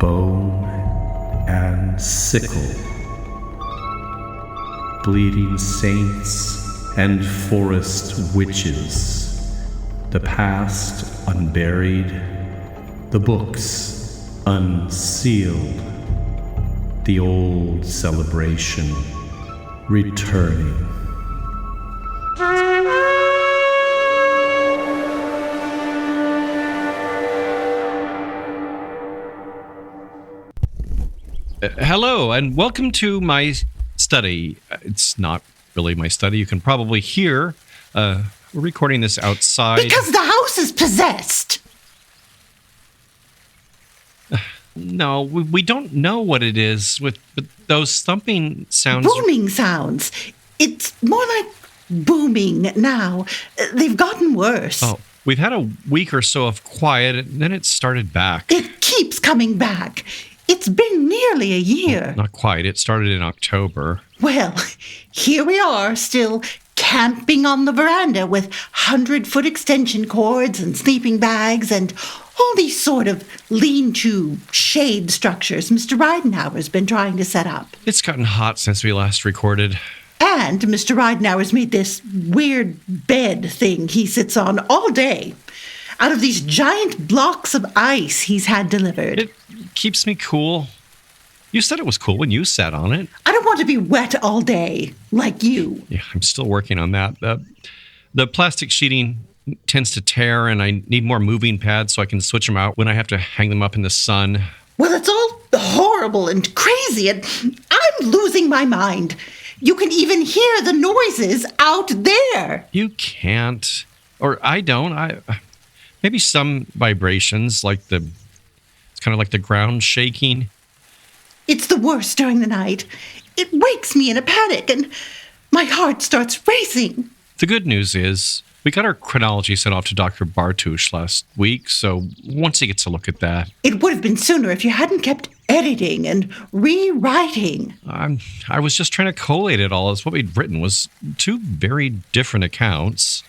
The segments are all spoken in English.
bone and sickle, bleeding saints and forest witches, the past unburied, the books unsealed, the old celebration returning. Hello, and welcome to my study. It's not really my study. You can probably hear. We're recording this outside. Because the house is possessed. No, we don't know what it is with but those thumping sounds. Booming sounds. It's more like booming now. They've gotten worse. Oh, we've had a week or so of quiet, and then it started back. It keeps coming back. It's been nearly a year. Well, not quite. It started in October. Well, here we are, still camping on the veranda with 100-foot extension cords and sleeping bags and all these sort of lean-to shade structures Mr. Ridenhour's been trying to set up. It's gotten hot since we last recorded. And Mr. Ridenhour's made this weird bed thing he sits on all day out of these giant blocks of ice he's had delivered. It keeps me cool. You said it was cool when you sat on it. I don't want to be wet all day, like you. Yeah, I'm still working on that. The plastic sheeting tends to tear, and I need more moving pads so I can switch them out when I have to hang them up in the sun. Well, it's all horrible and crazy, and I'm losing my mind. You can even hear the noises out there. You can't. Or I don't. Maybe some vibrations, it's kind of like the ground shaking. It's the worst during the night. It wakes me in a panic, and my heart starts racing. The good news is we got our chronology sent off to Dr. Bartusz last week, so once he gets a look at that... It would have been sooner if you hadn't kept editing and rewriting. I was just trying to collate it all, as what we'd written was two very different accounts.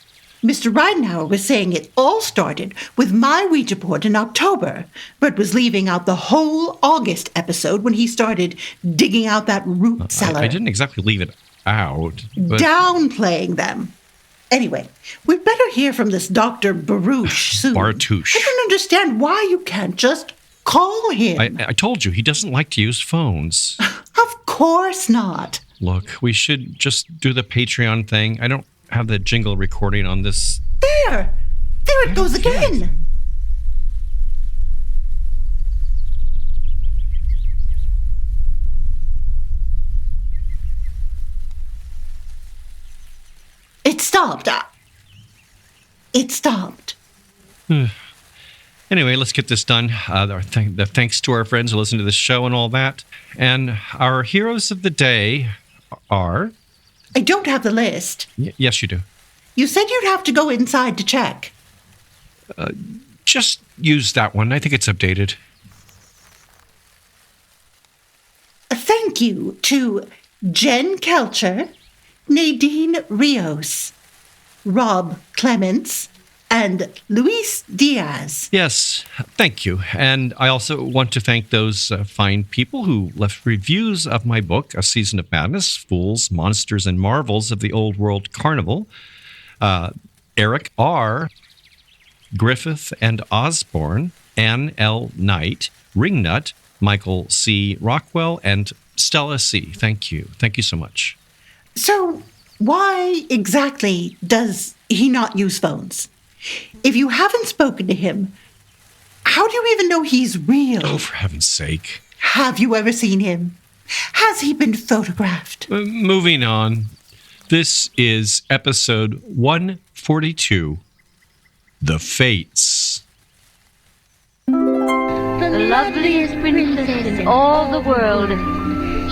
Mr. Ridenhour was saying it all started with my Ouija board in October, but was leaving out the whole August episode when he started digging out that root cellar. I didn't exactly leave it out. But... Downplaying them. Anyway, we'd better hear from this Dr. Baruch soon. Bartusz. I don't understand why you can't just call him. I told you, he doesn't like to use phones. Of course not. Look, we should just do the Patreon thing. I don't have the jingle recording on this. There it goes again. It stopped. It stopped. Anyway, let's get this done. Thanks to our friends who listen to the show and all that. And our heroes of the day are... I don't have the list. Yes, you do. You said you'd have to go inside to check. Just use that one. I think it's updated. Thank you to Jen Kelcher, Nadine Rios, Rob Clements, and Luis Diaz. Yes, thank you. And I also want to thank those fine people who left reviews of my book, A Season of Madness, Fools, Monsters, and Marvels of the Old World Carnival. Eric R., Griffith and Osborne, Ann L. Knight, Ringnut, Michael C. Rockwell, and Stella C. Thank you. Thank you so much. So why exactly does he not use phones? If you haven't spoken to him, how do you even know he's real? Oh, for heaven's sake. Have you ever seen him? Has he been photographed? Moving on. This is episode 142, The Fates. The loveliest princess in all the world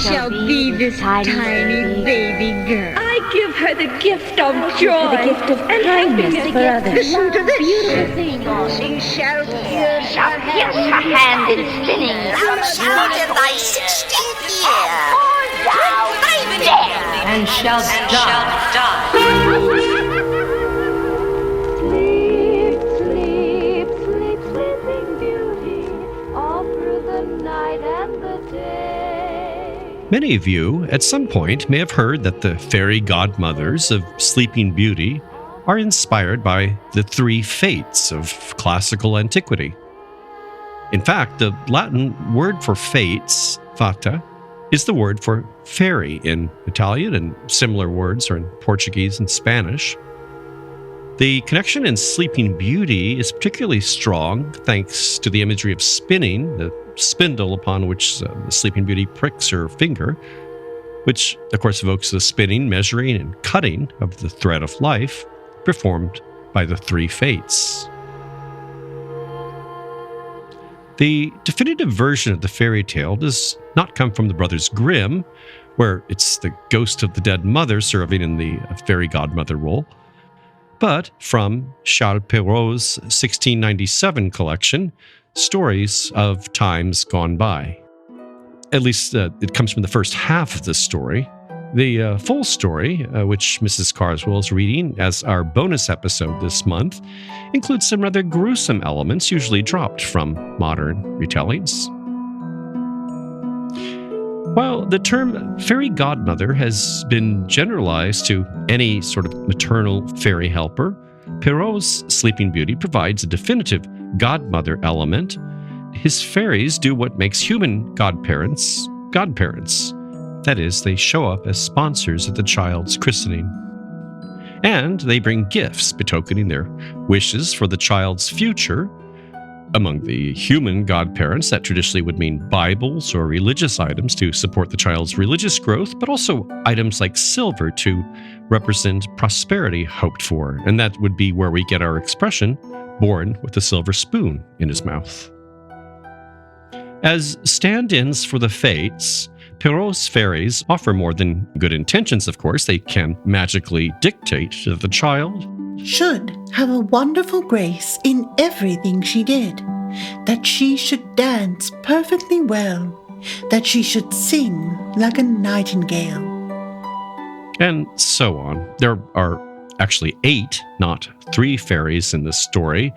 shall be this tiny baby girl. I give her the gift of joy The gift of kindness for others. Listen to this. Beautiful thing. She shall pierce her hand in spinning. Thou shalt in thy 16th year Thou be dead. And shall die. Sleep, sleep, sleep, sleeping beauty, all through the night. Many of you, at some point, may have heard that the fairy godmothers of Sleeping Beauty are inspired by the three Fates of classical antiquity. In fact, the Latin word for fates, fata, is the word for fairy in Italian, and similar words are in Portuguese and Spanish. The connection in Sleeping Beauty is particularly strong thanks to the imagery of spinning, the spindle upon which the Sleeping Beauty pricks her finger, which of course evokes the spinning, measuring, and cutting of the thread of life performed by the three Fates. The definitive version of the fairy tale does not come from the Brothers Grimm, where it's the ghost of the dead mother serving in the fairy godmother role, but from Charles Perrault's 1697 collection, Stories of Times Gone By. At least it comes from the first half of the story. The full story, which Mrs. Carswell is reading as our bonus episode this month, includes some rather gruesome elements usually dropped from modern retellings. While the term fairy godmother has been generalized to any sort of maternal fairy helper, Perrault's Sleeping Beauty provides a definitive godmother element. His fairies do what makes human godparents godparents. That is, they show up as sponsors at the child's christening. And they bring gifts betokening their wishes for the child's future. Among the human godparents, that traditionally would mean Bibles or religious items to support the child's religious growth, but also items like silver to represent prosperity hoped for. And that would be where we get our expression, born with a silver spoon in his mouth. As stand-ins for the Fates, Perrault's fairies offer more than good intentions, of course. They can magically dictate that the child should have a wonderful grace in everything she did, that she should dance perfectly well, that she should sing like a nightingale, and so on. There are actually 8, not 3 fairies in this story,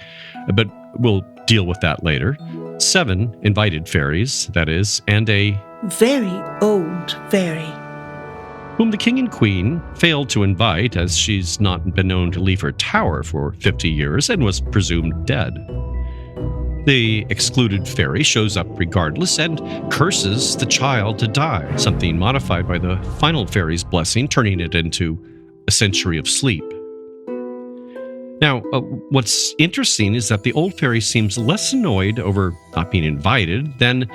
but we'll deal with that later. 7 invited fairies, that is, and a very old fairy, whom the king and queen failed to invite, as she's not been known to leave her tower for 50 years and was presumed dead. The excluded fairy shows up regardless and curses the child to die, something modified by the final fairy's blessing, turning it into a century of sleep. Now, what's interesting is that the old fairy seems less annoyed over not being invited than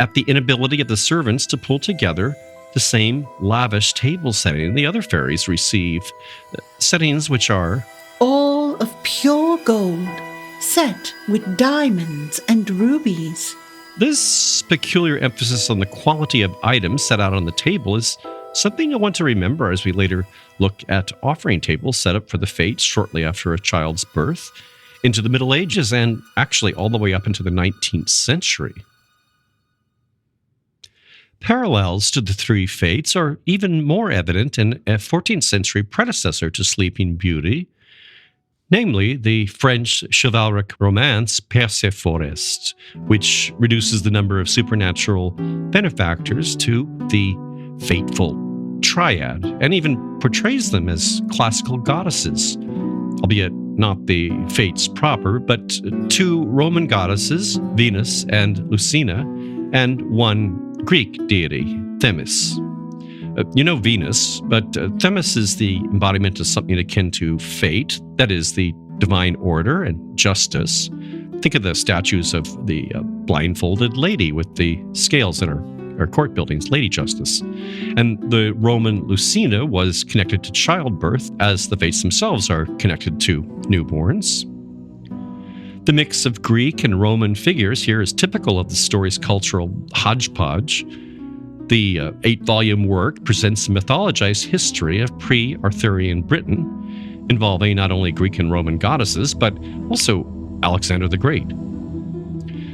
at the inability of the servants to pull together the same lavish table setting the other fairies receive, settings which are all of pure gold, set with diamonds and rubies. This peculiar emphasis on the quality of items set out on the table is something you'll want to remember as we later look at offering tables set up for the Fates shortly after a child's birth, into the Middle Ages, and actually all the way up into the 19th century. Parallels to the three Fates are even more evident in a 14th century predecessor to Sleeping Beauty, namely the French chivalric romance Perceforest, which reduces the number of supernatural benefactors to the fateful triad, and even portrays them as classical goddesses, albeit not the Fates proper, but 2 Roman goddesses, Venus and Lucina, and 1 Greek deity, Themis. You know Venus, but Themis is the embodiment of something akin to fate, that is, the divine order and justice. Think of the statues of the blindfolded lady with the scales in her court buildings, Lady Justice. And the Roman Lucina was connected to childbirth, as the Fates themselves are connected to newborns. The mix of Greek and Roman figures here is typical of the story's cultural hodgepodge. The 8-volume work presents a mythologized history of pre-Arthurian Britain, involving not only Greek and Roman goddesses, but also Alexander the Great.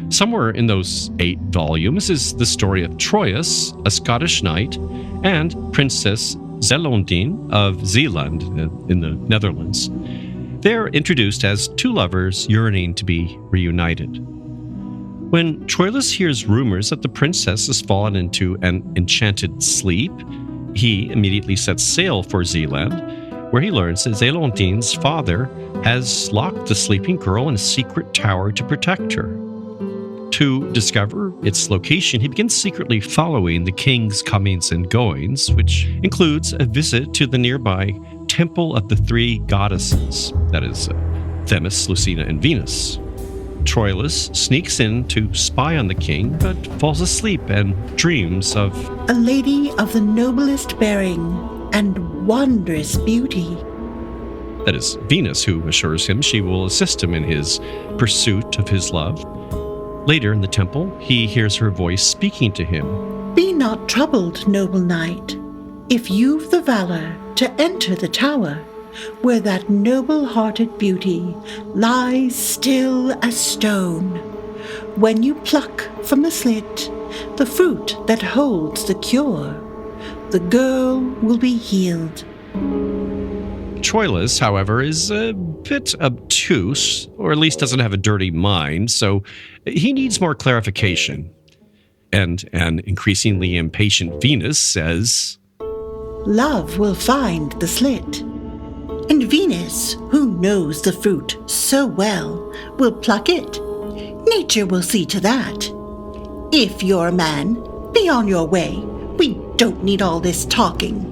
Somewhere in those 8 volumes is the story of Troylus, a Scottish knight, and Princess Zeelandine of Zeeland in the Netherlands. They're introduced as 2 lovers yearning to be reunited. When Troylus hears rumors that the princess has fallen into an enchanted sleep, he immediately sets sail for Zeeland, where he learns that Zeelandine's father has locked the sleeping girl in a secret tower to protect her. To discover its location, he begins secretly following the king's comings and goings, which includes a visit to the nearby Temple of the Three Goddesses, that is, Themis, Lucina, and Venus. Troylus sneaks in to spy on the king, but falls asleep and dreams of a lady of the noblest bearing and wondrous beauty. That is, Venus, who assures him she will assist him in his pursuit of his love. Later in the temple, he hears her voice speaking to him. Be not troubled, noble knight, if you've the valor to enter the tower, where that noble-hearted beauty lies still as stone. When you pluck from the slit the fruit that holds the cure, the girl will be healed. Troylus, however, is a bit obtuse, or at least doesn't have a dirty mind, so he needs more clarification. And an increasingly impatient Venus says, Love will find the slit. And Venus, who knows the fruit so well, will pluck it. Nature will see to that. If you're a man, be on your way. We don't need all this talking.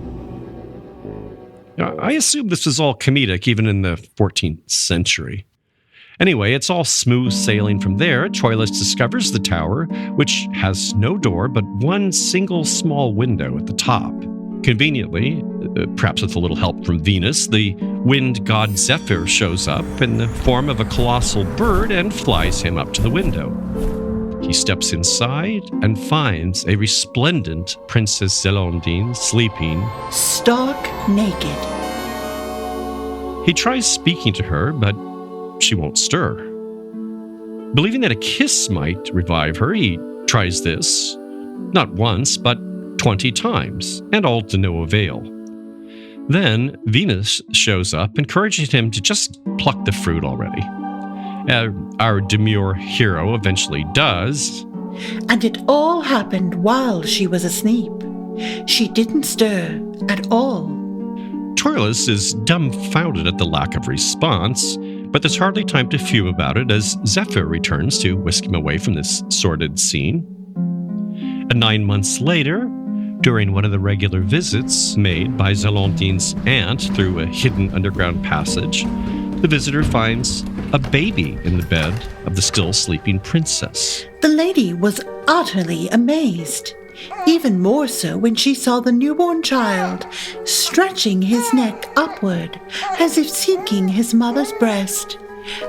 I assume this was all comedic, even in the 14th century. Anyway, it's all smooth sailing from there. Troylus discovers the tower, which has no door but one single small window at the top. Conveniently, perhaps with a little help from Venus, the wind god Zephyr shows up in the form of a colossal bird and flies him up to the window. He steps inside and finds a resplendent Princess Zeelandine sleeping stark naked. He tries speaking to her, but she won't stir. Believing that a kiss might revive her, he tries this, not once, but 20 times, and all to no avail. Then Venus shows up, encouraging him to just pluck the fruit already. Our demure hero eventually does. And it all happened while she was asleep. She didn't stir at all. Troylus is dumbfounded at the lack of response, but there's hardly time to fume about it as Zephyr returns to whisk him away from this sordid scene. And 9 months later, during one of the regular visits made by Zeelandine's aunt through a hidden underground passage, the visitor finds a baby in the bed of the still sleeping princess. The lady was utterly amazed, even more so when she saw the newborn child stretching his neck upward as if seeking his mother's breast,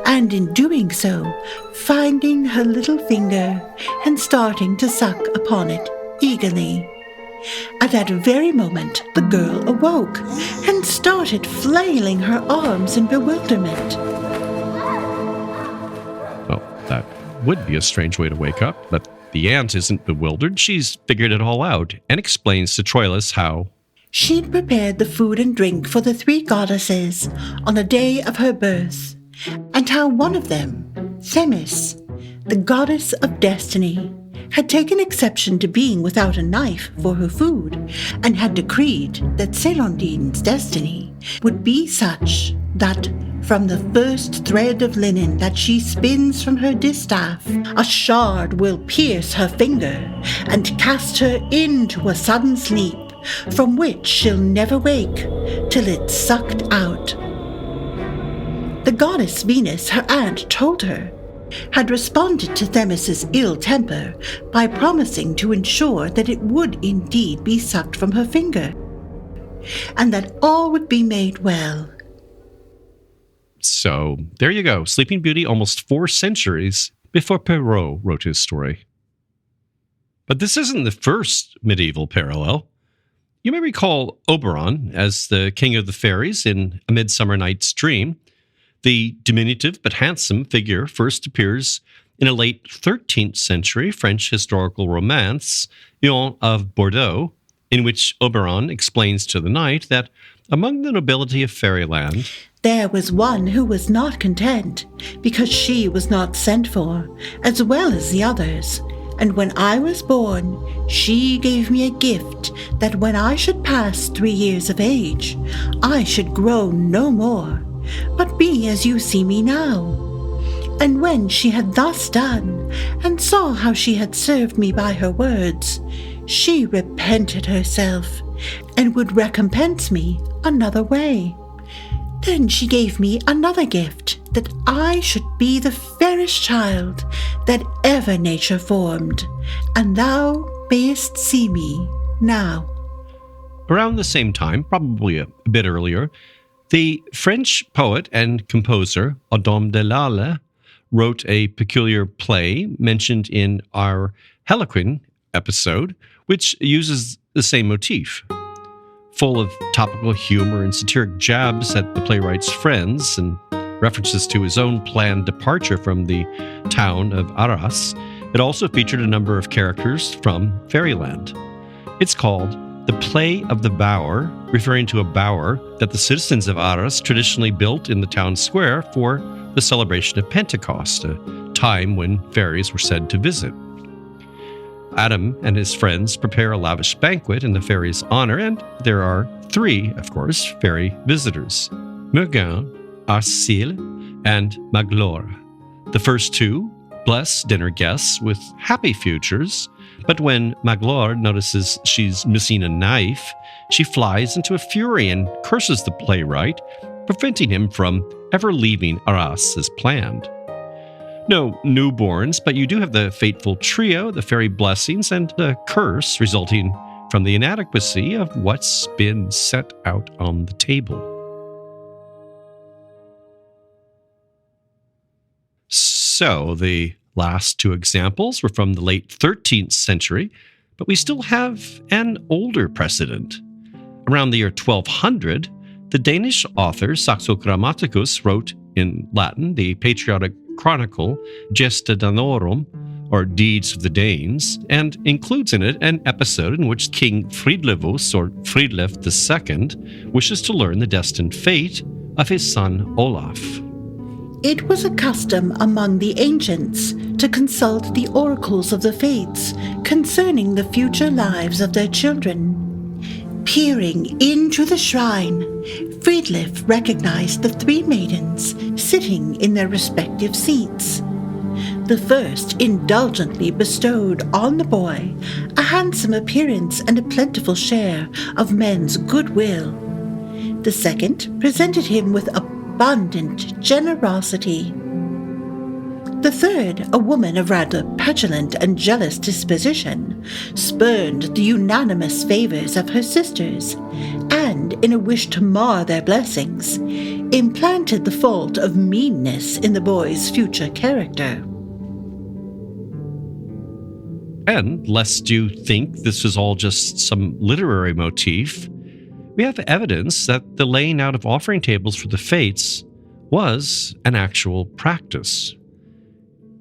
and in doing so, finding her little finger and starting to suck upon it eagerly. At that very moment, the girl awoke and started flailing her arms in bewilderment. Well, that would be a strange way to wake up, but the aunt isn't bewildered. She's figured it all out and explains to Troylus how she'd prepared the food and drink for the three goddesses on the day of her birth, and how one of them, Themis, the goddess of destiny, had taken exception to being without a knife for her food, and had decreed that Zeelandine's destiny would be such that from the first thread of linen that she spins from her distaff, a shard will pierce her finger and cast her into a sudden sleep, from which she'll never wake till it's sucked out. The goddess Venus, her aunt, told her, had responded to Themis's ill temper by promising to ensure that it would indeed be sucked from her finger, and that all would be made well. So, there you go. Sleeping Beauty almost 4 centuries before Perrault wrote his story. But this isn't the first medieval parallel. You may recall Oberon as the king of the fairies in A Midsummer Night's Dream. The diminutive but handsome figure first appears in a late 13th century French historical romance, Ion of Bordeaux, in which Oberon explains to the knight that among the nobility of fairyland, There was one who was not content, because she was not sent for, as well as the others. And when I was born, she gave me a gift that when I should pass 3 years of age, I should grow no more, but be as you see me now. And when she had thus done, and saw how she had served me by her words, she repented herself, and would recompense me another way. Then she gave me another gift, that I should be the fairest child that ever nature formed, and thou mayest see me now. Around the same time, probably a bit earlier, the French poet and composer Adam de Lale wrote a peculiar play mentioned in our Harlequin episode, which uses the same motif. Full of topical humor and satiric jabs at the playwright's friends and references to his own planned departure from the town of Arras, it also featured a number of characters from fairyland. It's called The Play of the Bower, referring to a bower that the citizens of Arras traditionally built in the town square for the celebration of Pentecost, a time when fairies were said to visit. Adam and his friends prepare a lavish banquet in the fairies' honor, and there are 3, of course, fairy visitors: Mergin, Arcile, and Maglore. The first 2 bless dinner guests with happy futures, but when Maglore notices she's missing a knife, she flies into a fury and curses the playwright, preventing him from ever leaving Arras as planned. No newborns, but you do have the fateful trio, the fairy blessings, and the curse resulting from the inadequacy of what's been set out on the table. So, the last 2 examples were from the late 13th century, but we still have an older precedent. Around the year 1200, the Danish author Saxo Grammaticus wrote in Latin the patriotic chronicle Gesta Danorum, or Deeds of the Danes, and includes in it an episode in which King Fridlevus, or Fridlef II, wishes to learn the destined fate of his son Olaf. It was a custom among the ancients to consult the oracles of the fates concerning the future lives of their children. Peering into the shrine, Fridlef recognized the 3 maidens sitting in their respective seats. The first indulgently bestowed on the boy a handsome appearance and a plentiful share of men's goodwill. The second presented him with abundant generosity. The third, a woman of rather petulant and jealous disposition, spurned the unanimous favors of her sisters, and, in a wish to mar their blessings, implanted the fault of meanness in the boy's future character. And, lest you think this is all just some literary motif, we have evidence that the laying out of offering tables for the fates was an actual practice.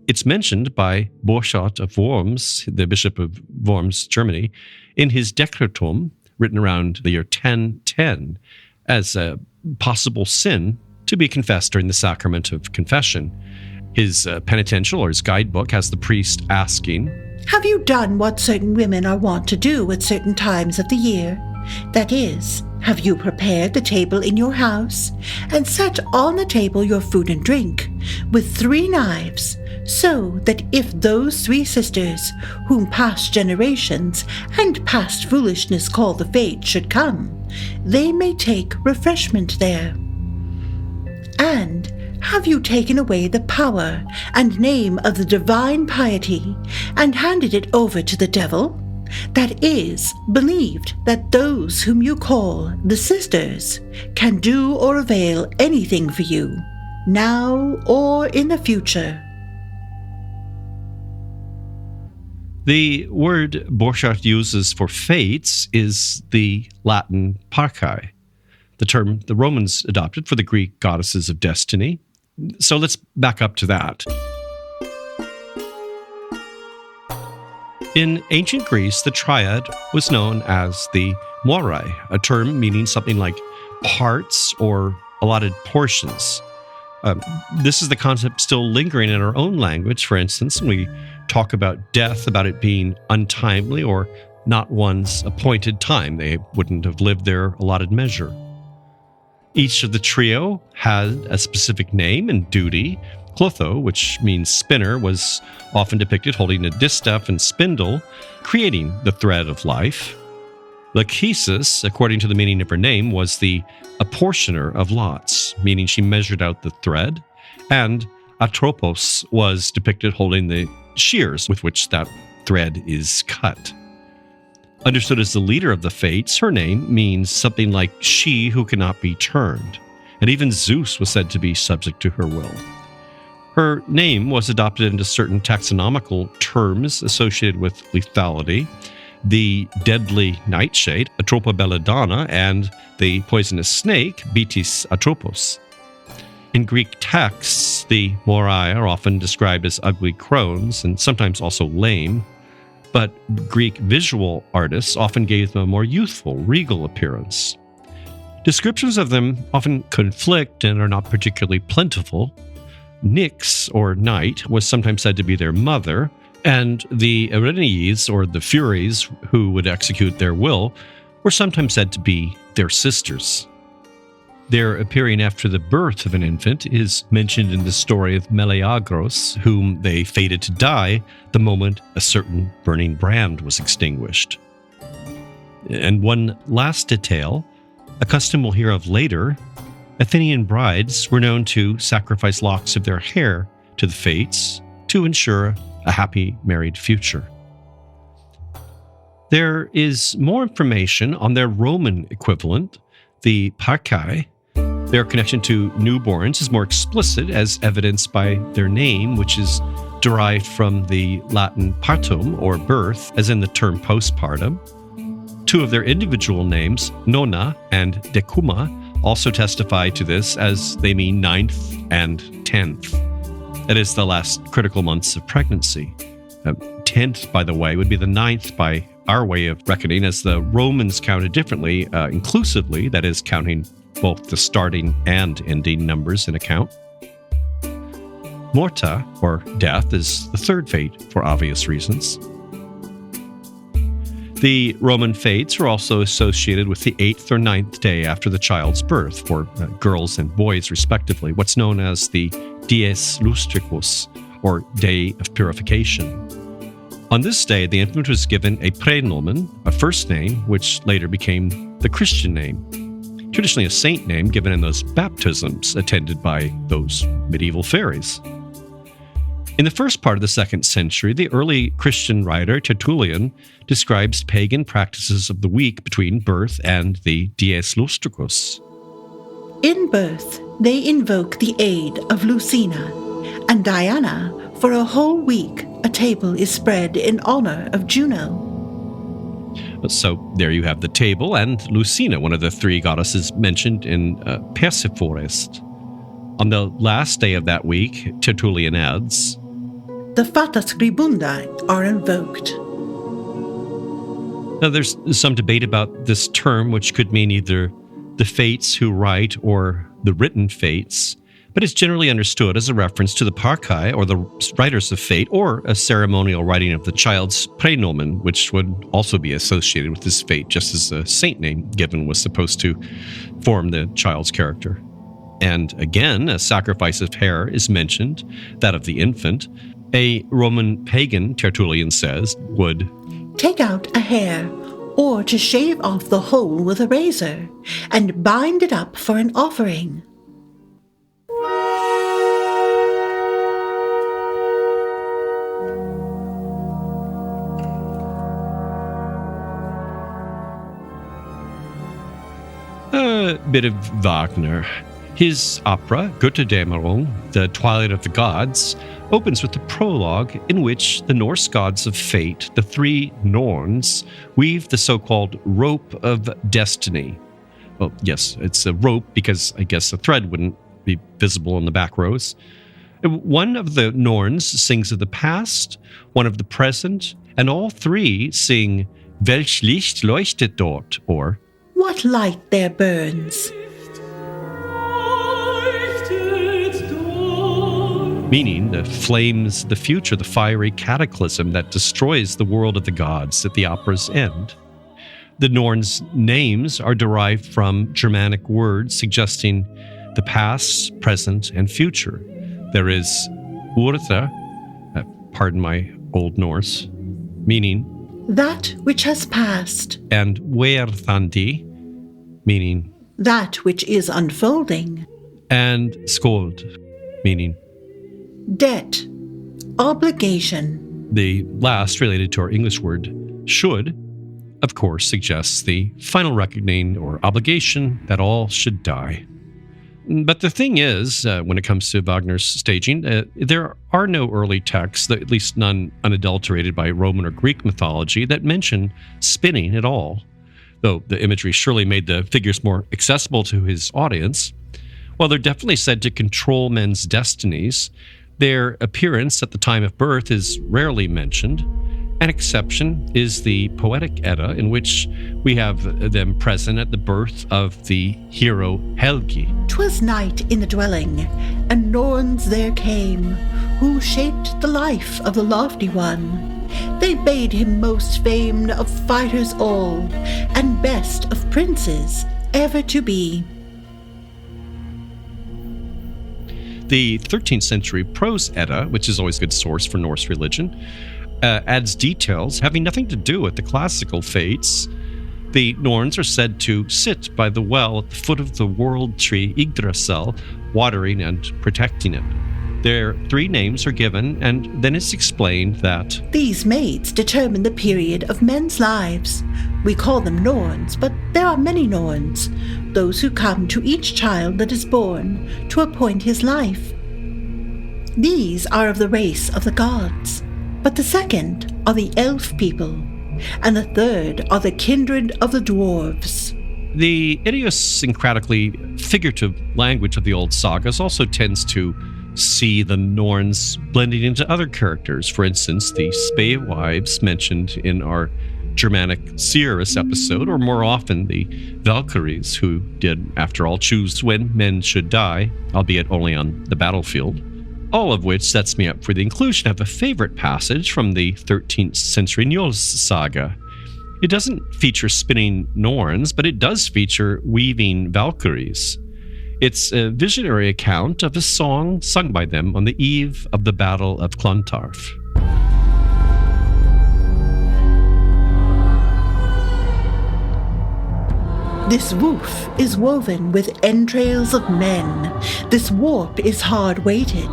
It's mentioned by Borchardt of Worms, the Bishop of Worms, Germany, in his Decretum, written around the year 1010, as a possible sin to be confessed during the sacrament of confession. His penitential, or his guidebook, has the priest asking, "Have you done what certain women are wont to do at certain times of the year? That is, have you prepared the table in your house, and set on the table your food and drink, with 3 knives, so that if those 3 sisters, whom past generations and past foolishness call the Fates, should come, they may take refreshment there? And have you taken away the power and name of the divine piety, and handed it over to the devil? That is, believed that those whom you call the sisters can do or avail anything for you, now or in the future." The word Borchardt uses for fates is the Latin parcae, the term the Romans adopted for the Greek goddesses of destiny. So let's back up to that. In ancient Greece, the triad was known as the moirai, a term meaning something like parts or allotted portions. This is the concept still lingering in our own language. For instance, when we talk about death, about it being untimely or not one's appointed time. They wouldn't have lived their allotted measure. Each of the trio had a specific name and duty. Clotho, which means spinner, was often depicted holding a distaff and spindle, creating the thread of life. Lachesis, according to the meaning of her name, was the apportioner of lots, meaning she measured out the thread, and Atropos was depicted holding the shears with which that thread is cut. Understood as the leader of the Fates, her name means something like she who cannot be turned, and even Zeus was said to be subject to her will. Her name was adopted into certain taxonomical terms associated with lethality, the deadly nightshade, Atropa belladonna, and the poisonous snake, Betis atropos. In Greek texts, the Morai are often described as ugly crones and sometimes also lame, but Greek visual artists often gave them a more youthful, regal appearance. Descriptions of them often conflict and are not particularly plentiful. Nyx, or night, was sometimes said to be their mother, and the Erinyes, or the Furies, who would execute their will, were sometimes said to be their sisters. Their appearing after the birth of an infant is mentioned in the story of Meleagros, whom they fated to die the moment a certain burning brand was extinguished. And one last detail, a custom we'll hear of later, Athenian brides were known to sacrifice locks of their hair to the Fates to ensure a happy married future. There is more information on their Roman equivalent, the Parcae. Their connection to newborns is more explicit, as evidenced by their name, which is derived from the Latin partum, or birth, as in the term postpartum. Two of their individual names, Nona and Decuma, also testify to this, as they mean 9th and 10th. That is the last critical months of pregnancy. 10th, by the way, would be the 9th by our way of reckoning, as the Romans counted differently, inclusively, that is, counting both the starting and ending numbers in account. Morta, or death, is the third fate for obvious reasons. The Roman Fates are also associated with the 8th or 9th day after the child's birth, for girls and boys respectively, what's known as the dies lustricus, or day of purification. On this day, the infant was given a praenomen, a first name, which later became the Christian name, traditionally a saint name given in those baptisms attended by those medieval fairies. In the first part of the 2nd century, the early Christian writer Tertullian describes pagan practices of the week between birth and the dies lustricus. In birth, they invoke the aid of Lucina, and Diana. For a whole week, a table is spread in honor of Juno. So there you have the table and Lucina, one of the three goddesses mentioned in Perceforest. On the last day of that week, Tertullian adds, the Fata Scribundi are invoked. Now, there's some debate about this term, which could mean either the Fates who write or the written Fates, but it's generally understood as a reference to the Parcae, or the writers of fate, or a ceremonial writing of the child's praenomen, which would also be associated with this fate, just as a saint name given was supposed to form the child's character. And again, a sacrifice of hair is mentioned, that of the infant. A Roman pagan, Tertullian says, would take out a hair, or to shave off the whole with a razor, and bind it up for an offering. A bit of Wagner. His opera, Götterdämmerung, The Twilight of the Gods, opens with the prologue in which the Norse gods of fate, the three Norns, weave the so-called rope of destiny. Well, yes, it's a rope because I guess the thread wouldn't be visible in the back rows. One of the Norns sings of the past, one of the present, and all three sing Welch Licht leuchtet dort, or what light there burns. meaning the flames of the future, the fiery cataclysm that destroys the world of the gods at the opera's end. The Norns' names are derived from Germanic words suggesting the past, present, and future. There is Urta, pardon my Old Norse, meaning that which has passed, and Verðandi, meaning that which is unfolding, and Skuld, meaning debt, obligation. The last, related to our English word should, of course, suggests the final reckoning or obligation that all should die. But the thing is, when it comes to Wagner's staging, there are no early texts, at least none unadulterated by Roman or Greek mythology, that mention spinning at all. Though the imagery surely made the figures more accessible to his audience. While they're definitely said to control men's destinies, their appearance at the time of birth is rarely mentioned. An exception is the Poetic Edda, in which we have them present at the birth of the hero Helgi. 'Twas night in the dwelling, and Norns there came, who shaped the life of the lofty one. They bade him most famed of fighters all, and best of princes ever to be. The 13th century Prose Edda, which is always a good source for Norse religion, adds details having nothing to do with the classical fates. The Norns are said to sit by the well at the foot of the world tree Yggdrasil, watering and protecting it. Their 3 names are given, and then it's explained that these maids determine the period of men's lives. We call them Norns, but there are many Norns, those who come to each child that is born to appoint his life. These are of the race of the gods, but the second are the elf people, and the third are the kindred of the dwarves. The idiosyncratically figurative language of the old sagas also tends to see the Norns blending into other characters. For instance, the Spey wives mentioned in our Germanic Seeress episode, or more often the Valkyries, who did, after all, choose when men should die, albeit only on the battlefield. All of which sets me up for the inclusion of a favorite passage from the 13th century Njol's saga. It doesn't feature spinning Norns, but it does feature weaving Valkyries. It's a visionary account of a song sung by them on the eve of the Battle of Clontarf. This woof is woven with entrails of men. This warp is hard-weighted,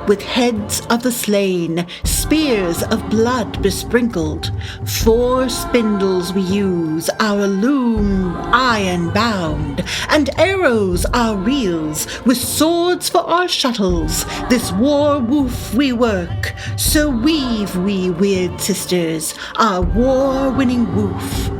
with heads of the slain, spears of blood besprinkled. 4 spindles we use, our loom iron bound, and arrows our reels, with swords for our shuttles. This war woof we work, so weave we, weird sisters, our war-winning woof.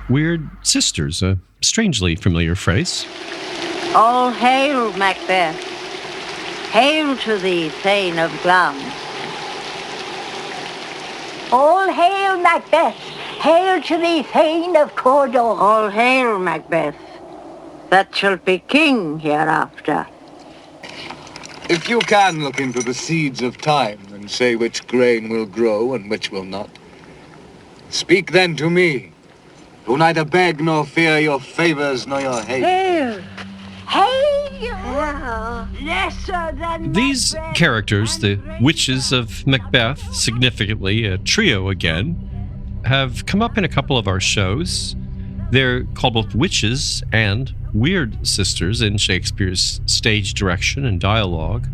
Weird sisters, a strangely familiar phrase. All hail, Macbeth. Hail to thee, Thane of Glam. All hail, Macbeth. Hail to thee, Thane of Cawdor. All hail, Macbeth, that shalt be king hereafter. If you can look into the seeds of time and say which grain will grow and which will not, speak then to me, who neither beg nor fear your favors nor your hate. Hail! Hail! Lesser than These Macbeth characters, the and witches of Macbeth, significantly a trio again, have come up in a couple of our shows. They're called both witches and weird sisters in Shakespeare's stage direction and dialogue.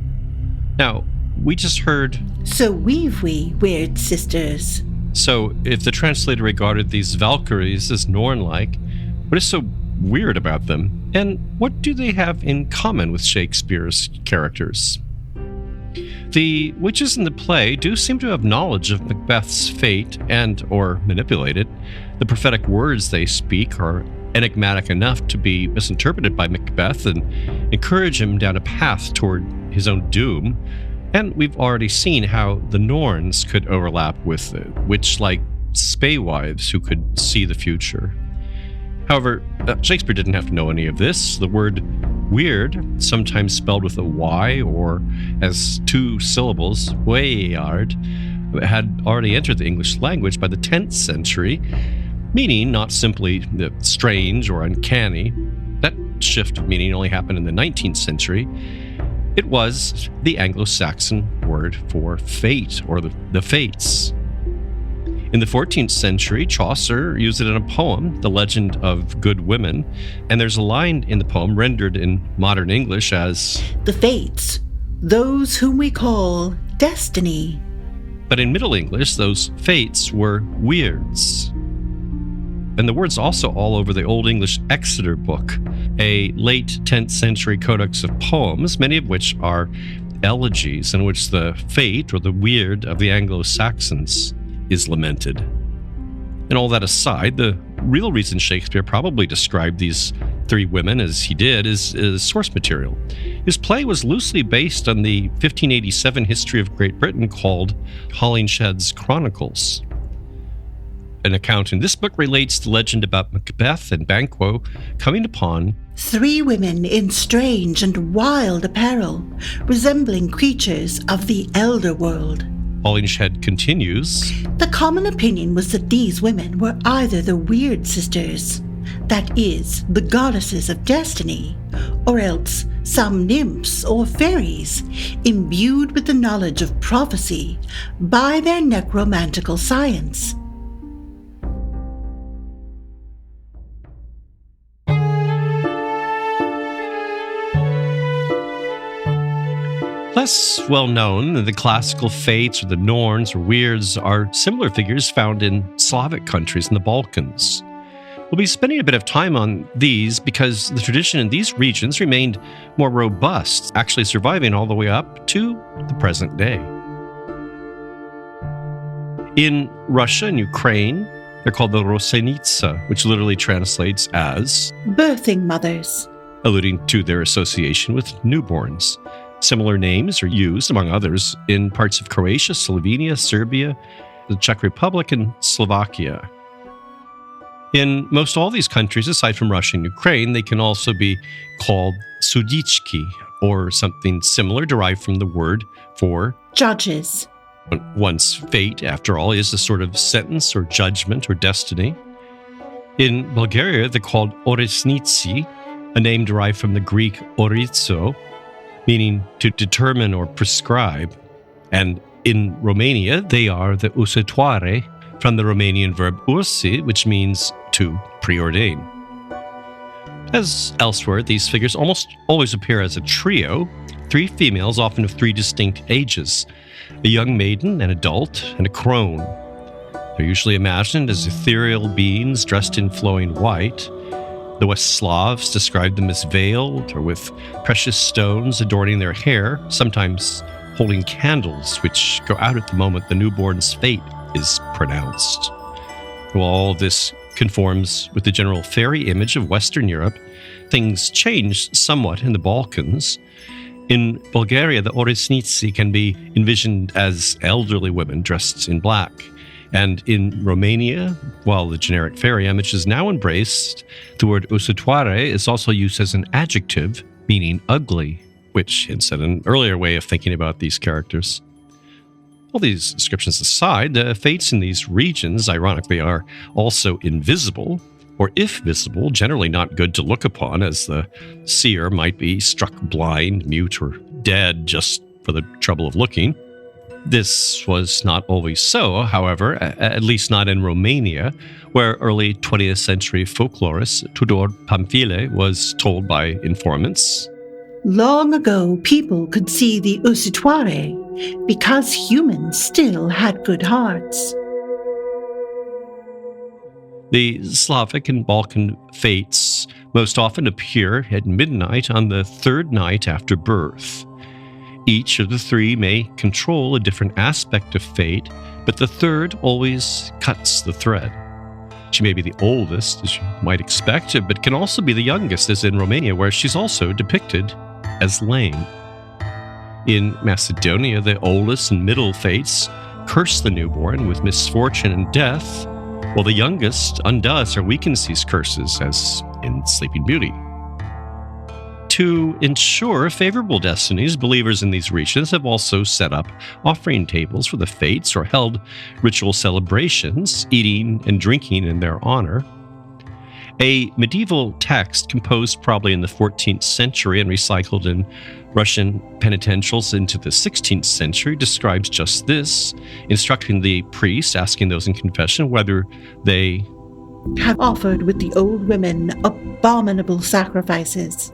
Now, we just heard... So weave we, weird sisters. So, if the translator regarded these Valkyries as Norn-like, what is so weird about them? And what do they have in common with Shakespeare's characters? The witches in the play do seem to have knowledge of Macbeth's fate and or manipulate it. The prophetic words they speak are enigmatic enough to be misinterpreted by Macbeth and encourage him down a path toward his own doom. And we've already seen how the Norns could overlap with witch-like Spey wives who could see the future. However, Shakespeare didn't have to know any of this. The word weird, sometimes spelled with a Y or as two syllables, weyard, had already entered the English language by the 10th century, meaning not simply strange or uncanny. That shift of meaning only happened in the 19th century. It was the Anglo-Saxon word for fate, or the fates. In the 14th century, Chaucer used it in a poem, The Legend of Good Women, and there's a line in the poem rendered in modern English as, "The fates, those whom we call destiny." But in Middle English, those fates were weirds. And the word's also all over the Old English Exeter book, a late 10th century codex of poems, many of which are elegies in which the fate or the weird of the Anglo-Saxons is lamented. And all that aside, the real reason Shakespeare probably described these three women as he did is source material. His play was loosely based on the 1587 history of Great Britain called Holinshed's Chronicles. An account in this book relates the legend about Macbeth and Banquo coming upon three women in strange and wild apparel, resembling creatures of the elder world. Holinshed continues, "The common opinion was that these women were either the Weird Sisters, that is, the goddesses of destiny, or else some nymphs or fairies imbued with the knowledge of prophecy by their necromantical science." Less well known than the classical fates or the Norns or weirds are similar figures found in Slavic countries in the Balkans. We'll be spending a bit of time on these because the tradition in these regions remained more robust, actually surviving all the way up to the present day. In Russia and Ukraine, they're called the Rosenitsa, which literally translates as birthing mothers, alluding to their association with newborns. Similar names are used, among others, in parts of Croatia, Slovenia, Serbia, the Czech Republic, and Slovakia. In most all these countries, aside from Russia and Ukraine, they can also be called sudichki, or something similar derived from the word for judges. One's fate, after all, is a sort of sentence or judgment or destiny. In Bulgaria, they're called oresnitsi, a name derived from the Greek orizo, meaning to determine or prescribe. And in Romania, they are the usitoare, from the Romanian verb ursi, which means to preordain. As elsewhere, these figures almost always appear as a trio, three females, often of three distinct ages, a young maiden, an adult, and a crone. They're usually imagined as ethereal beings dressed in flowing white. The West Slavs described them as veiled or with precious stones adorning their hair, sometimes holding candles which go out at the moment the newborn's fate is pronounced. While all this conforms with the general fairy image of Western Europe, things changed somewhat in the Balkans. In Bulgaria, the oresnitsi can be envisioned as elderly women dressed in black. And in Romania, while the generic fairy image is now embraced, the word usitoare is also used as an adjective meaning ugly, which hints at an earlier way of thinking about these characters. All these descriptions aside, the fates in these regions, ironically, are also invisible, or if visible, generally not good to look upon, as the seer might be struck blind, mute, or dead just for the trouble of looking. This was not always so, however, at least not in Romania, where early 20th century folklorist Tudor Pamphile was told by informants, "Long ago, people could see the usitoare because humans still had good hearts." The Slavic and Balkan fates most often appear at midnight on the third night after birth. Each of the three may control a different aspect of fate, but the third always cuts the thread. She may be the oldest, as you might expect, but can also be the youngest, as in Romania, where she's also depicted as lame. In Macedonia, the oldest and middle fates curse the newborn with misfortune and death, while the youngest undoes or weakens these curses, as in Sleeping Beauty. To ensure favorable destinies, believers in these regions have also set up offering tables for the fates or held ritual celebrations, eating and drinking in their honor. A medieval text composed probably in the 14th century and recycled in Russian penitentials into the 16th century describes just this, instructing the priest, asking those in confession whether they have offered with the old women abominable sacrifices.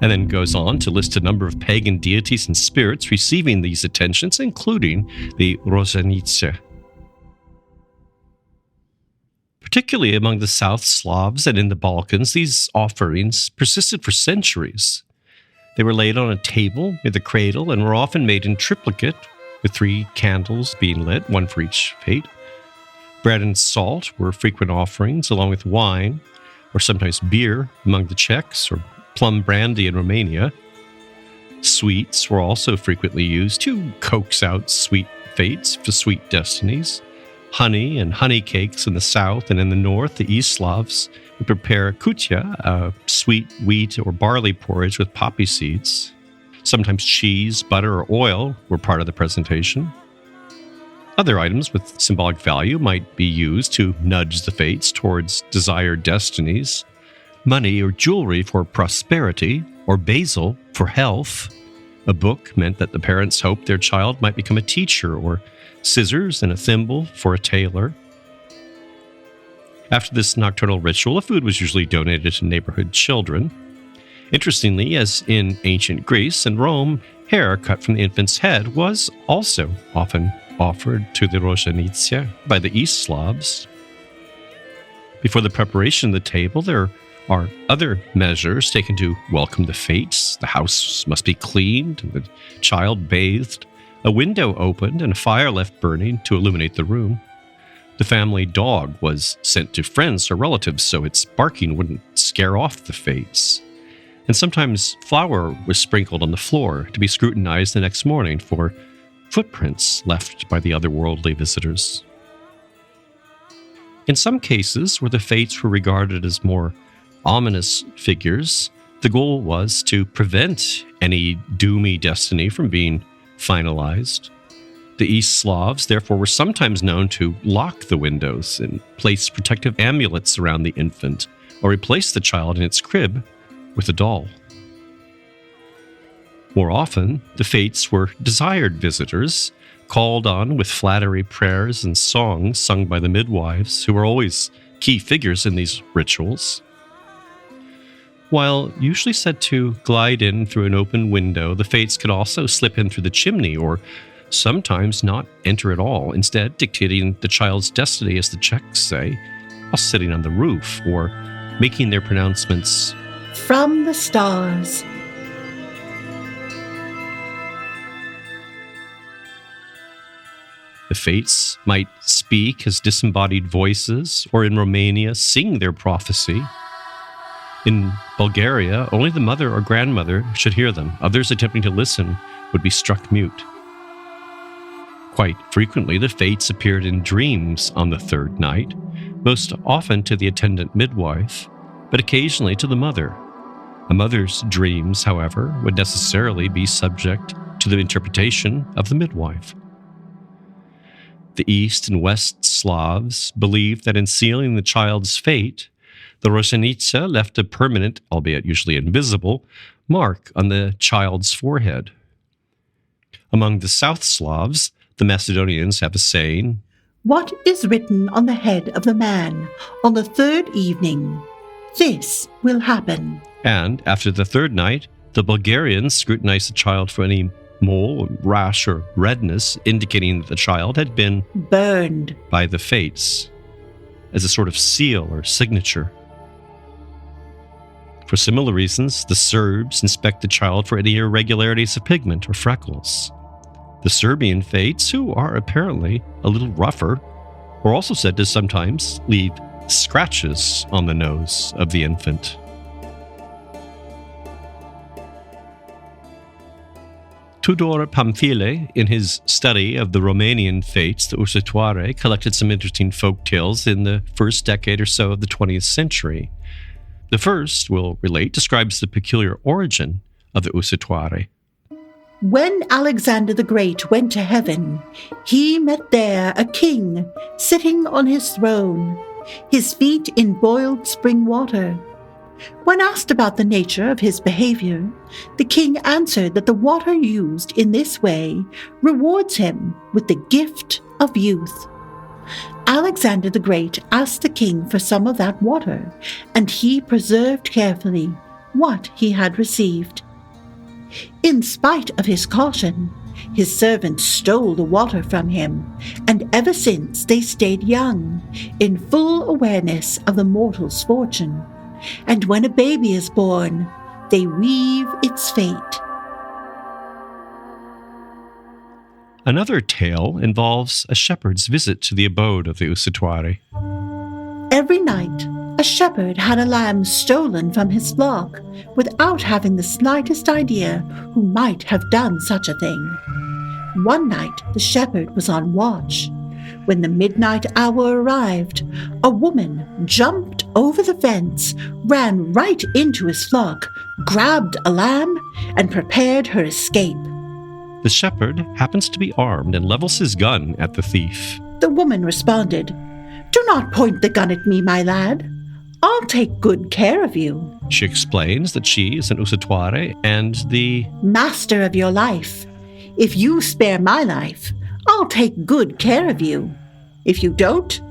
And then goes on to list a number of pagan deities and spirits receiving these attentions, including the Rozhenice. Particularly among the South Slavs and in the Balkans, these offerings persisted for centuries. They were laid on a table near the cradle and were often made in triplicate, with 3 candles being lit, one for each fate. Bread and salt were frequent offerings, along with wine, or sometimes beer among the Czechs, or plum brandy in Romania. Sweets were also frequently used to coax out sweet fates for sweet destinies. Honey and honey cakes in the south, and in the north, the East Slavs would prepare kutya, a sweet wheat or barley porridge with poppy seeds. Sometimes cheese, butter, or oil were part of the presentation. Other items with symbolic value might be used to nudge the fates towards desired destinies. Money or jewelry for prosperity, or basil for health. A book meant that the parents hoped their child might become a teacher, or scissors and a thimble for a tailor. After this nocturnal ritual, food was usually donated to neighborhood children. Interestingly, as in ancient Greece and Rome, hair cut from the infant's head was also often offered to the Rozhenice by the East Slavs. Before the preparation of the table, there are other measures taken to welcome the fates. The house must be cleaned, and the child bathed, a window opened, and a fire left burning to illuminate the room. The family dog was sent to friends or relatives so its barking wouldn't scare off the fates. And sometimes flour was sprinkled on the floor to be scrutinized the next morning for footprints left by the otherworldly visitors. In some cases, where the fates were regarded as more ominous figures, the goal was to prevent any doomy destiny from being finalized. The East Slavs, therefore, were sometimes known to lock the windows and place protective amulets around the infant, or replace the child in its crib with a doll. More often, the fates were desired visitors, called on with flattery prayers and songs sung by the midwives, who were always key figures in these rituals. While usually said to glide in through an open window, the fates could also slip in through the chimney, or sometimes not enter at all, instead dictating the child's destiny, as the Czechs say, while sitting on the roof, or making their pronouncements from the stars. The fates might speak as disembodied voices, or in Romania, sing their prophecy. In Bulgaria, only the mother or grandmother should hear them. Others attempting to listen would be struck mute. Quite frequently, the fates appeared in dreams on the third night, most often to the attendant midwife, but occasionally to the mother. A mother's dreams, however, would necessarily be subject to the interpretation of the midwife. The East and West Slavs believed that in sealing the child's fate, the Rozhenice left a permanent, albeit usually invisible, mark on the child's forehead. Among the South Slavs, the Macedonians have a saying, "What is written on the head of the man on the third evening, this will happen." And after the third night, the Bulgarians scrutinized the child for any mole, rash, or redness, indicating that the child had been burned by the fates as a sort of seal or signature. For similar reasons, the Serbs inspect the child for any irregularities of pigment or freckles. The Serbian fates, who are apparently a little rougher, were also said to sometimes leave scratches on the nose of the infant. Tudor Pamphile, in his study of the Romanian fates, the usitoare, collected some interesting folk tales in the first decade or so of the 20th century. The first, we'll relate, describes the peculiar origin of the usitoare. When Alexander the Great went to heaven, he met there a king sitting on his throne, his feet in boiled spring water. When asked about the nature of his behavior, the king answered that the water used in this way rewards him with the gift of youth. Alexander the Great asked the king for some of that water, and he preserved carefully what he had received. In spite of his caution, his servants stole the water from him, and ever since they stayed young, in full awareness of the mortal's fortune. And when a baby is born, they weave its fate. Another tale involves a shepherd's visit to the abode of the usitoare. Every night, a shepherd had a lamb stolen from his flock without having the slightest idea who might have done such a thing. One night, the shepherd was on watch. When the midnight hour arrived, a woman jumped over the fence, ran right into his flock, grabbed a lamb, and prepared her escape. The shepherd happens to be armed and levels his gun at the thief. The woman responded, "Do not point the gun at me, my lad. I'll take good care of you." She explains that she is an usitoare and the master of your life. If you spare my life, I'll take good care of you. If you don't,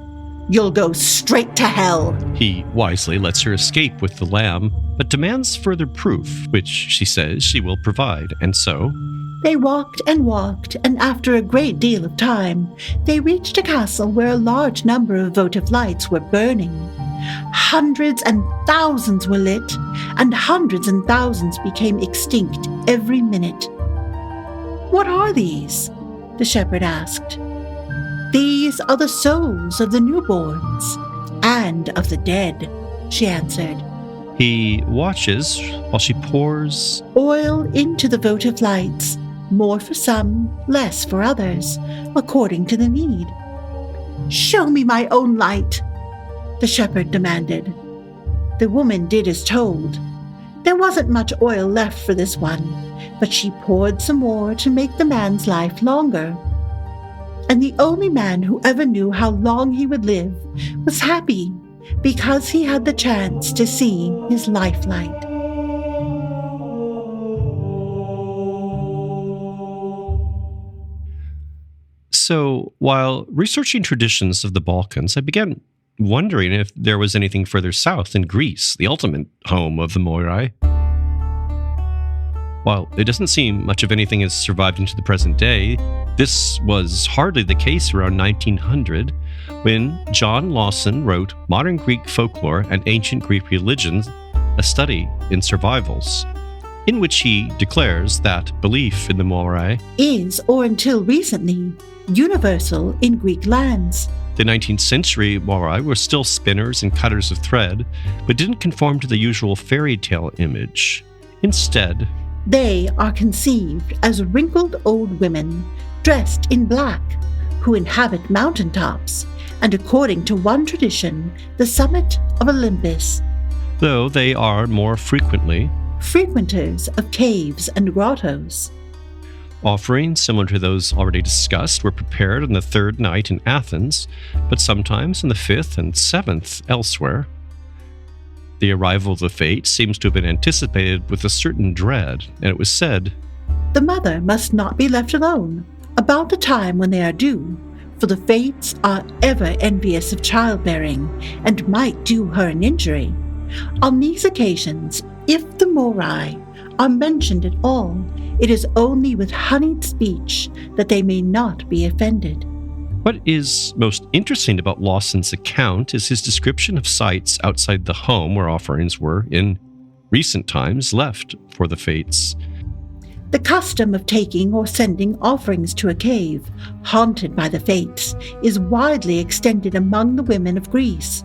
you'll go straight to hell. He wisely lets her escape with the lamb, but demands further proof, which she says she will provide, and so they walked, and after a great deal of time, they reached a castle where a large number of votive lights were burning. Hundreds and thousands were lit, and hundreds and thousands became extinct every minute. "What are these?" the shepherd asked. "These are the souls of the newborns and of the dead," she answered. He watches while she pours oil into the votive lights, more for some, less for others, according to the need. "Show me my own light," the shepherd demanded. The woman did as told. There wasn't much oil left for this one, but she poured some more to make the man's life longer. And the only man who ever knew how long he would live was happy because he had the chance to see his lifelight. So, while researching traditions of the Balkans, I began wondering if there was anything further south in Greece, the ultimate home of the Moirai. While it doesn't seem much of anything has survived into the present day, this was hardly the case around 1900, when John Lawson wrote Modern Greek Folklore and Ancient Greek Religions, a study in survivals, in which he declares that belief in the Moirai is, or until recently, universal in Greek lands. The 19th century Moirai were still spinners and cutters of thread, but didn't conform to the usual fairy tale image. Instead, they are conceived as wrinkled old women dressed in black who inhabit mountaintops and, according to one tradition, the summit of Olympus. Though they are more frequently frequenters of caves and grottos. Offerings similar to those already discussed were prepared on the third night in Athens, but sometimes on the fifth and seventh elsewhere. The arrival of the Fates seems to have been anticipated with a certain dread, and it was said, "The mother must not be left alone about the time when they are due, for the Fates are ever envious of childbearing and might do her an injury. On these occasions, if the Moirai are mentioned at all, it is only with honeyed speech that they may not be offended." What is most interesting about Lawson's account is his description of sites outside the home where offerings were, in recent times, left for the Fates. The custom of taking or sending offerings to a cave, haunted by the Fates, is widely extended among the women of Greece.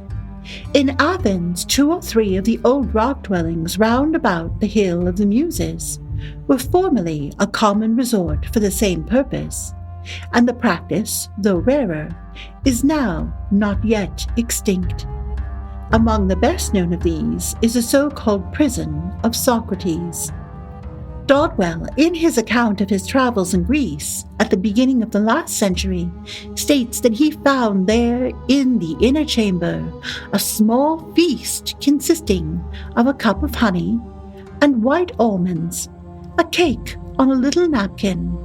In Athens, 2 or 3 of the old rock dwellings round about the Hill of the Muses were formerly a common resort for the same purpose, and the practice, though rarer, is now not yet extinct. Among the best known of these is the so-called prison of Socrates. Dodwell, in his account of his travels in Greece at the beginning of the last century, states that he found there in the inner chamber a small feast consisting of a cup of honey and white almonds, a cake on a little napkin,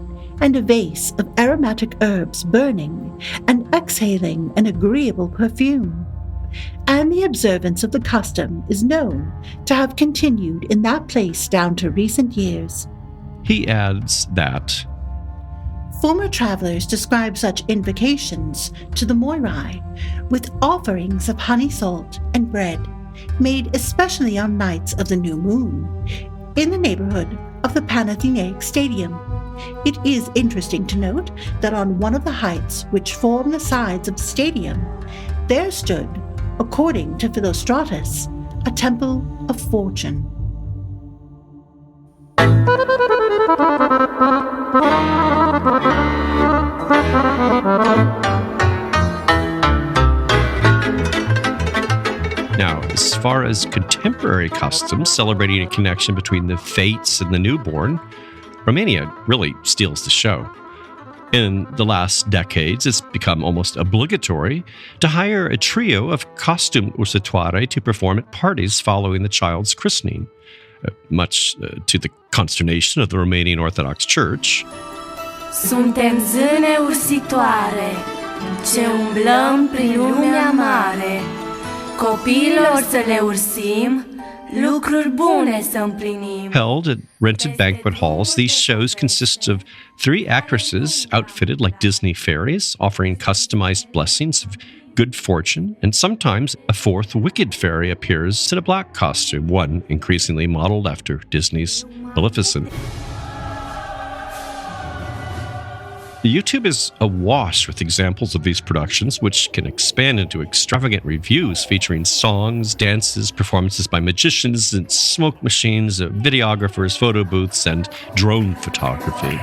and a vase of aromatic herbs burning and exhaling an agreeable perfume. And the observance of the custom is known to have continued in that place down to recent years. He adds that former travelers describe such invocations to the Moirai with offerings of honey salt and bread, made especially on nights of the new moon, in the neighborhood of the Panathinaike Stadium. It is interesting to note that on one of the heights which form the sides of the stadium, there stood, according to Philostratus, a temple of fortune. Now, as far as contemporary customs celebrating a connection between the fates and the newborn, Romania really steals the show. In the last decades, it's become almost obligatory to hire a trio of costume usitoare to perform at parties following the child's christening, much to the consternation of the Romanian Orthodox Church. Suntem zâne ursitoare, ce umblăm prin lumea mare, copiilor să le ursim, lucruri bune să împlinim. Held at rented banquet halls, these shows consist of 3 actresses outfitted like Disney fairies, offering customized blessings of good fortune, and sometimes a 4th wicked fairy appears in a black costume, one increasingly modeled after Disney's Maleficent. YouTube is awash with examples of these productions, which can expand into extravagant reviews featuring songs, dances, performances by magicians and smoke machines, videographers, photo booths, and drone photography.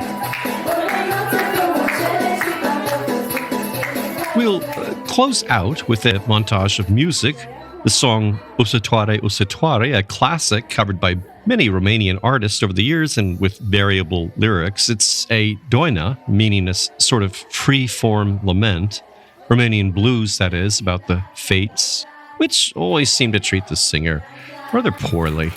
We'll close out with a montage of music, the song Usitoare Usitoare, a classic covered by many Romanian artists over the years and with variable lyrics. It's a doina, meaning a sort of free-form lament, Romanian blues, that is, about the fates, which always seem to treat the singer rather poorly.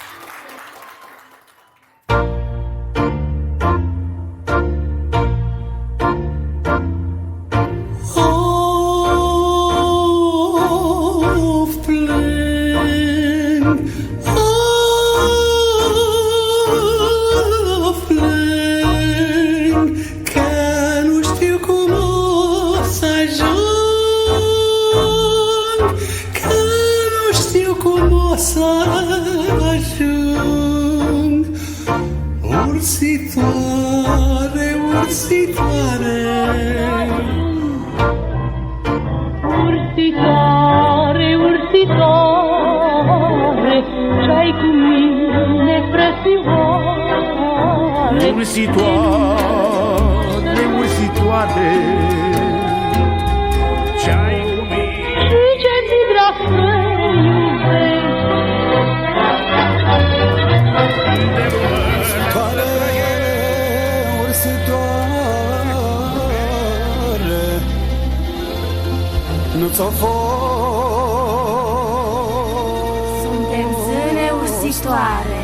Suntem zâne ursitoare,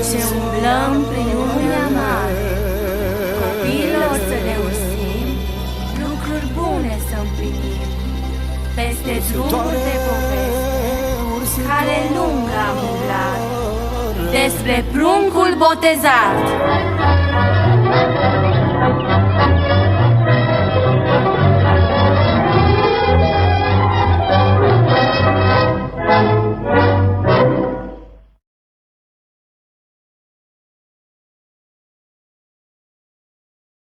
ce umblăm prin lumea mare, copiilor să le ursim, lucruri bune să împlinim, peste drumuri de poveste, care lung am umblat, despre pruncul botezat.